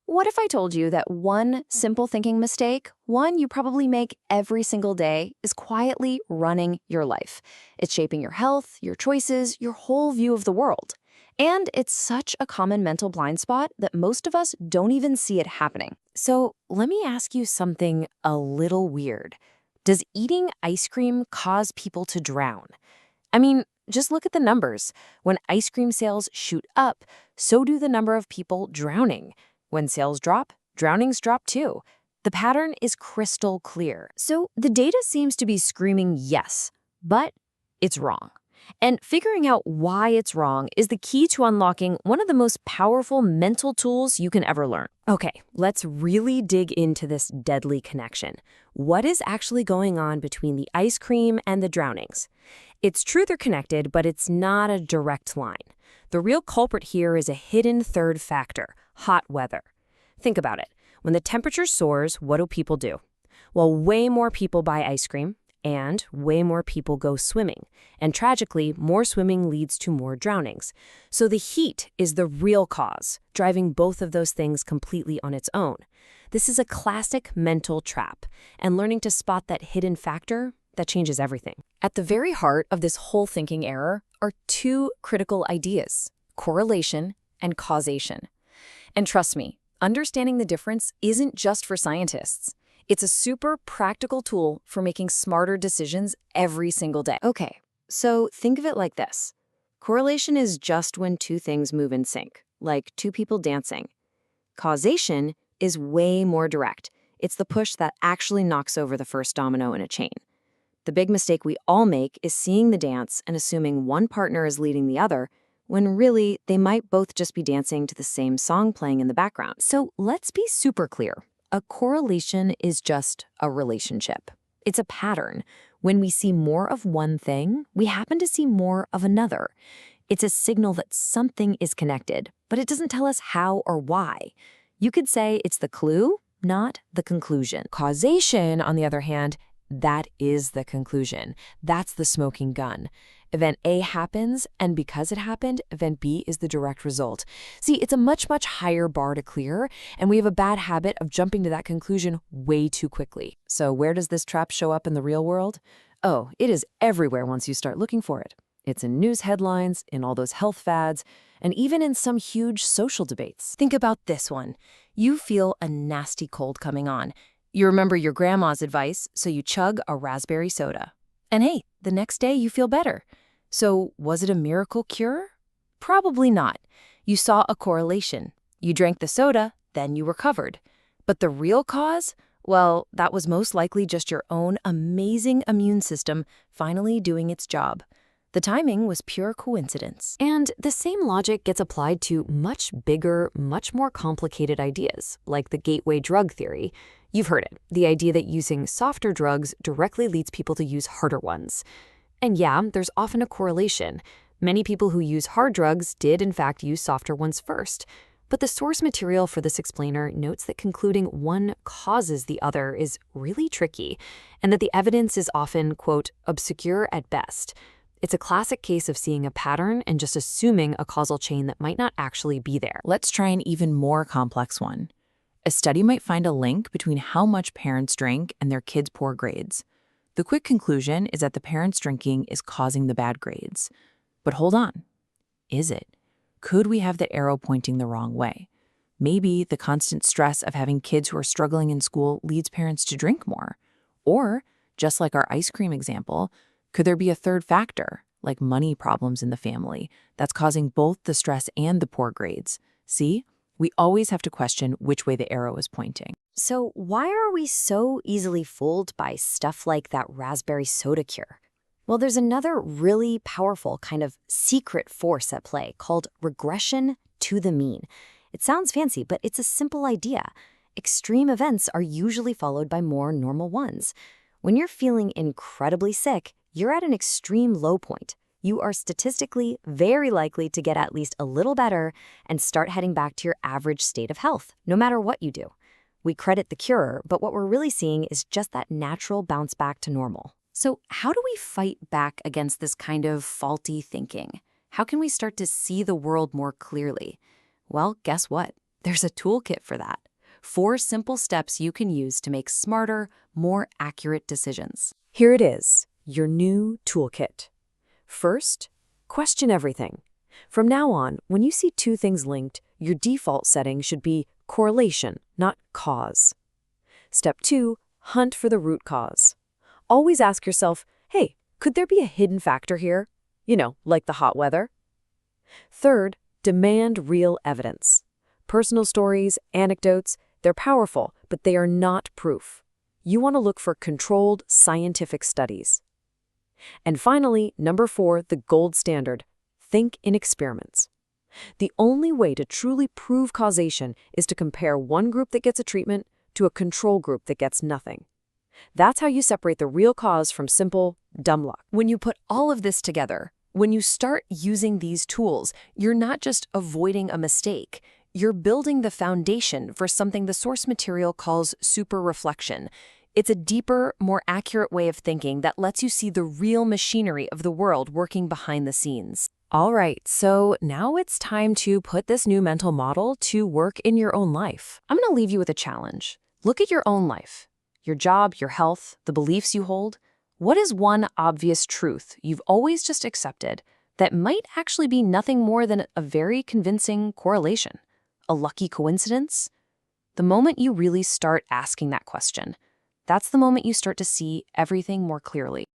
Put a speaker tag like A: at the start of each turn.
A: What if I told you that one simple thinking mistake, one you probably make every single day, is quietly running your life? It's shaping your health, your choices, your whole view of the world. And it's such a common mental blind spot that most of us don't even see it happening. So let me ask you something a little weird. Does eating ice cream cause people to drown? I mean, just look at the numbers. When ice cream sales shoot up, so do the number of people drowning. When sales drop, drownings drop too. The pattern is crystal clear. So the data seems to be screaming yes, but it's wrong. And figuring out why it's wrong is the key to unlocking one of the most powerful mental tools you can ever learn. Okay, let's really dig into this deadly connection. What is actually going on between the ice cream and the drownings? It's true they're connected, but it's not a direct line. The real culprit here is a hidden third factor: hot weather. Think about it. When the temperature soars, what do people do? Well, way more people buy ice cream, and way more people go swimming. And tragically, more swimming leads to more drownings. So the heat is the real cause, driving both of those things completely on its own. This is a classic mental trap, and learning to spot that hidden factor, that changes everything. At the very heart of this whole thinking error are two critical ideas: correlation and causation. And trust me, understanding the difference isn't just for scientists. It's a super practical tool for making smarter decisions every single day. Okay, so think of it like this. Correlation is just when two things move in sync, like two people dancing. Causation is way more direct. It's the push that actually knocks over the first domino in a chain. The big mistake we all make is seeing the dance and assuming one partner is leading the other, when really they might both just be dancing to the same song playing in the background. So let's be super clear. A correlation is just a relationship. It's a pattern. When we see more of one thing, we happen to see more of another. It's a signal that something is connected, but it doesn't tell us how or why. You could say it's the clue, not the conclusion. Causation, on the other hand, that is the conclusion. That's the smoking gun. Event A happens, and because it happened, event B is the direct result. See, it's a much, much higher bar to clear, and we have a bad habit of jumping to that conclusion way too quickly. So where does this trap show up in the real world? Oh, it is everywhere once you start looking for it. It's in news headlines, in all those health fads, and even in some huge social debates. Think about this one. You feel a nasty cold coming on. You remember your grandma's advice, so you chug a raspberry soda. And hey, the next day you feel better. So was it a miracle cure? Probably not. You saw a correlation. You drank the soda, then you recovered. But the real cause? Well, that was most likely just your own amazing immune system finally doing its job. The timing was pure coincidence. And the same logic gets applied to much bigger, much more complicated ideas, like the gateway drug theory. You've heard it, the idea that using softer drugs directly leads people to use harder ones. And yeah, there's often a correlation. Many people who use hard drugs did in fact use softer ones first. But the source material for this explainer notes that concluding one causes the other is really tricky, and that the evidence is often, quote, obscure at best. It's a classic case of seeing a pattern and just assuming a causal chain that might not actually be there.
B: Let's try an even more complex one. A study might find a link between how much parents drink and their kids' poor grades. The quick conclusion is that the parents' drinking is causing the bad grades. But hold on. Is it? Could we have the arrow pointing the wrong way? Maybe the constant stress of having kids who are struggling in school leads parents to drink more. Or, just like our ice cream example, could there be a third factor, like money problems in the family, that's causing both the stress and the poor grades? See? We always have to question which way the arrow is pointing.
A: So why are we so easily fooled by stuff like that raspberry soda cure? Well, there's another really powerful kind of secret force at play called regression to the mean. It sounds fancy, but it's a simple idea. Extreme events are usually followed by more normal ones. When you're feeling incredibly sick, you're at an extreme low point. You are statistically very likely to get at least a little better and start heading back to your average state of health, no matter what you do. We credit the cure, but what we're really seeing is just that natural bounce back to normal. So how do we fight back against this kind of faulty thinking? How can we start to see the world more clearly? Well, guess what? There's a toolkit for that. 4 simple steps you can use to make smarter, more accurate decisions.
C: Here it is, your new toolkit. First, question everything. From now on, when you see two things linked, your default setting should be correlation, not cause. Step 2, hunt for the root cause. Always ask yourself, hey, could there be a hidden factor here? Like the hot weather. Third, demand real evidence. Personal stories, anecdotes, they're powerful, but they are not proof. You want to look for controlled scientific studies. And finally, number 4, the gold standard. Think in experiments. The only way to truly prove causation is to compare one group that gets a treatment to a control group that gets nothing. That's how you separate the real cause from simple, dumb luck.
A: When you put all of this together, when you start using these tools, you're not just avoiding a mistake. You're building the foundation for something the source material calls super reflection. It's a deeper, more accurate way of thinking that lets you see the real machinery of the world working behind the scenes.
B: All right, so now it's time to put this new mental model to work in your own life.
A: I'm going to leave you with a challenge. Look at your own life, your job, your health, the beliefs you hold. What is one obvious truth you've always just accepted that might actually be nothing more than a very convincing correlation? A lucky coincidence? The moment you really start asking that question, that's the moment you start to see everything more clearly.